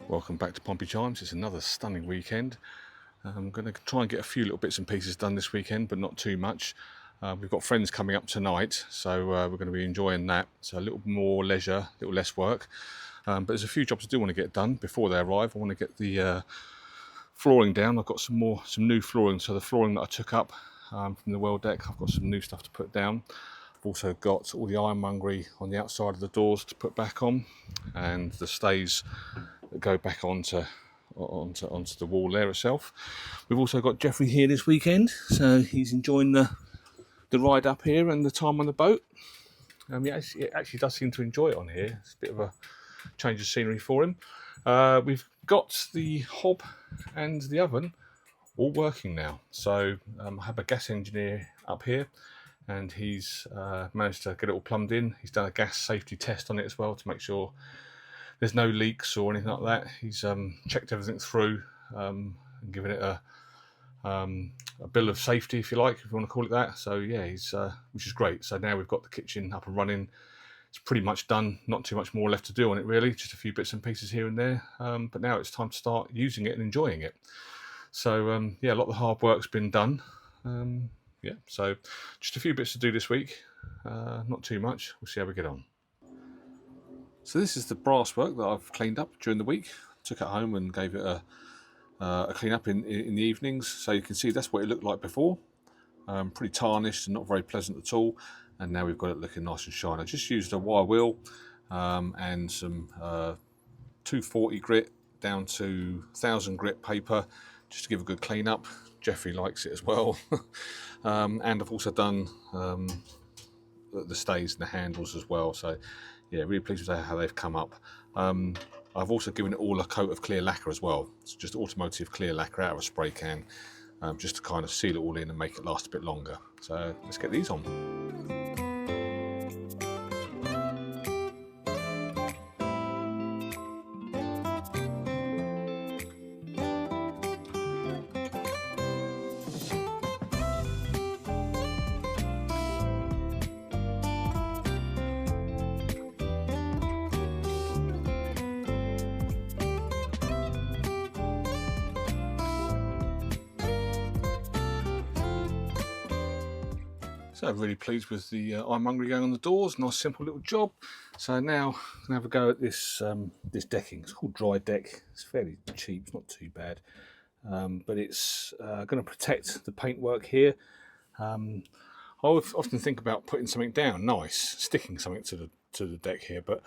Welcome back to Pompey Chimes. It's another stunning weekend. I'm going to try and get a few little bits and pieces done this weekend, but not too much. We've got friends coming up tonight, so we're going to be enjoying that. So a little more leisure, a little less work. But there's a few jobs I do want to get done before they arrive. I want to get the flooring down. I've got some new flooring. So the flooring that I took up from the well deck, I've got some new stuff to put down. I've also got all the ironmongery on the outside of the doors to put back on, and the stays that go back onto the wall there itself. We've also got Jeffrey here this weekend, so he's enjoying the ride up here and the time on the boat. It actually does seem to enjoy it on here. It's a bit of a change of scenery for him. We've got the hob and the oven all working now. So I have a gas engineer up here, and he's managed to get it all plumbed in. He's done a gas safety test on it as well to make sure there's no leaks or anything like that. He's checked everything through and given it a bill of safety, if you like, if you want to call it that. So yeah, he's which is great. So now we've got the kitchen up and running. It's pretty much done. Not too much more left to do on it, really. Just a few bits and pieces here and there. But now it's time to start using it and enjoying it. So yeah, a lot of the hard work's been done. Yeah, so just a few bits to do this week. Not too much. We'll see how we get on. So this is the brass work that I've cleaned up during the week. Took it home and gave it a clean up in the evenings. So you can see that's what it looked like before. Pretty tarnished and not very pleasant at all. And now we've got it looking nice and shiny. I just used a wire wheel and some 240 grit down to 1000 grit paper just to give a good clean up. Jeffrey likes it as well. And I've also done the stays and the handles as well. So yeah, really pleased with how they've come up. I've also given it all a coat of clear lacquer as well. It's just automotive clear lacquer out of a spray can, just to kind of seal it all in and make it last a bit longer. So let's get these on. So really pleased with the ironmongery going on the doors. Nice simple little job. So now I'm going to have a go at this this decking. It's called dry deck. It's fairly cheap, it's not too bad, but it's going to protect the paintwork here. I often think about putting something down nice, sticking something to the deck here, but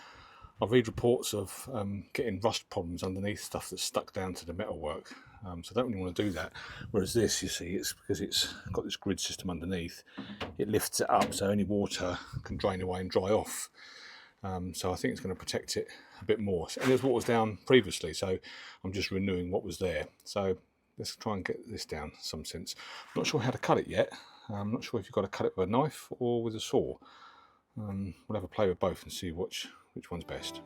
I read reports of getting rust problems underneath stuff that's stuck down to the metalwork. So I don't really want to do that. Whereas this, you see, it's because it's got this grid system underneath. It lifts it up so any water can drain away and dry off. So I think it's going to protect it a bit more. And there's what was down previously, so I'm just renewing what was there. So let's try and get this down in some sense. I'm not sure how to cut it yet. I'm not sure if you've got to cut it with a knife or with a saw. We'll have a play with both and see which one's best.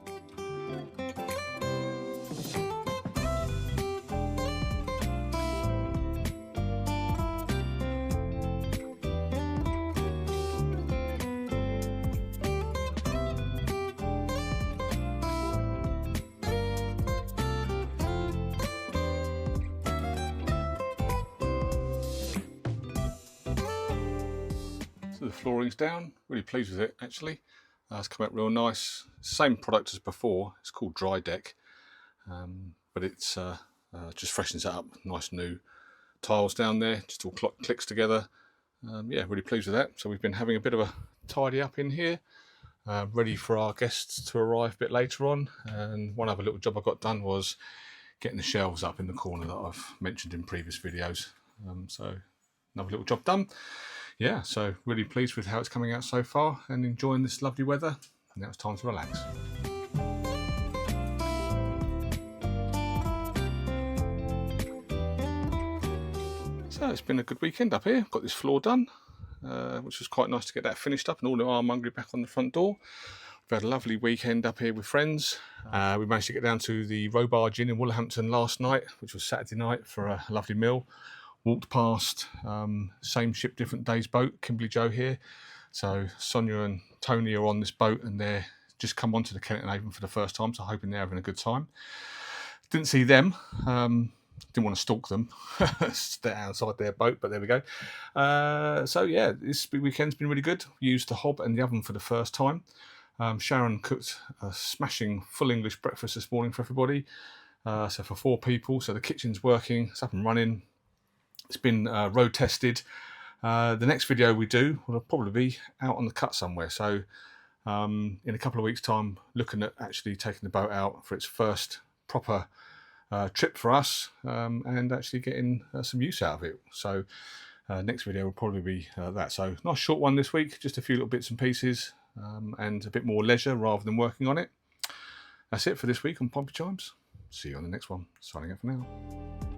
So the flooring's down, really pleased with it actually. It's come out real nice. Same product as before, it's called Dry Deck, but it's just freshens it up. Nice new tiles down there, just all clicks together. Yeah, really pleased with that. So we've been having a bit of a tidy up in here, ready for our guests to arrive a bit later on. And one other little job I got done was getting the shelves up in the corner that I've mentioned in previous videos. So another little job done. Yeah, so really pleased with how it's coming out so far and enjoying this lovely weather. And now it's time to relax. So it's been a good weekend up here. Got this floor done, which was quite nice to get that finished up and all the ironmongery back on the front door. We've had a lovely weekend up here with friends. We managed to get down to the Robarge Inn in Wolverhampton last night, which was Saturday night, for a lovely meal. Walked past same ship, different days boat, Kimberley Joe here. So Sonia and Tony are on this boat and they're just come onto the Kennet and Avon for the first time, so hoping they're having a good time. Didn't see them. Didn't want to stalk them, stay outside their boat, but there we go. So yeah, this weekend's been really good. Used the hob and the oven for the first time. Sharon cooked a smashing full English breakfast this morning for everybody. So for 4 people, so the kitchen's working, it's up and running. It's been road tested. The next video we do will probably be out on the cut somewhere. So in a couple of weeks' time, looking at actually taking the boat out for its first proper trip for us, and actually getting some use out of it. So next video will probably be that. So nice short one this week, just a few little bits and pieces, and a bit more leisure rather than working on it. That's it for this week on Pompey Chimes. See you on the next one. Signing out for now.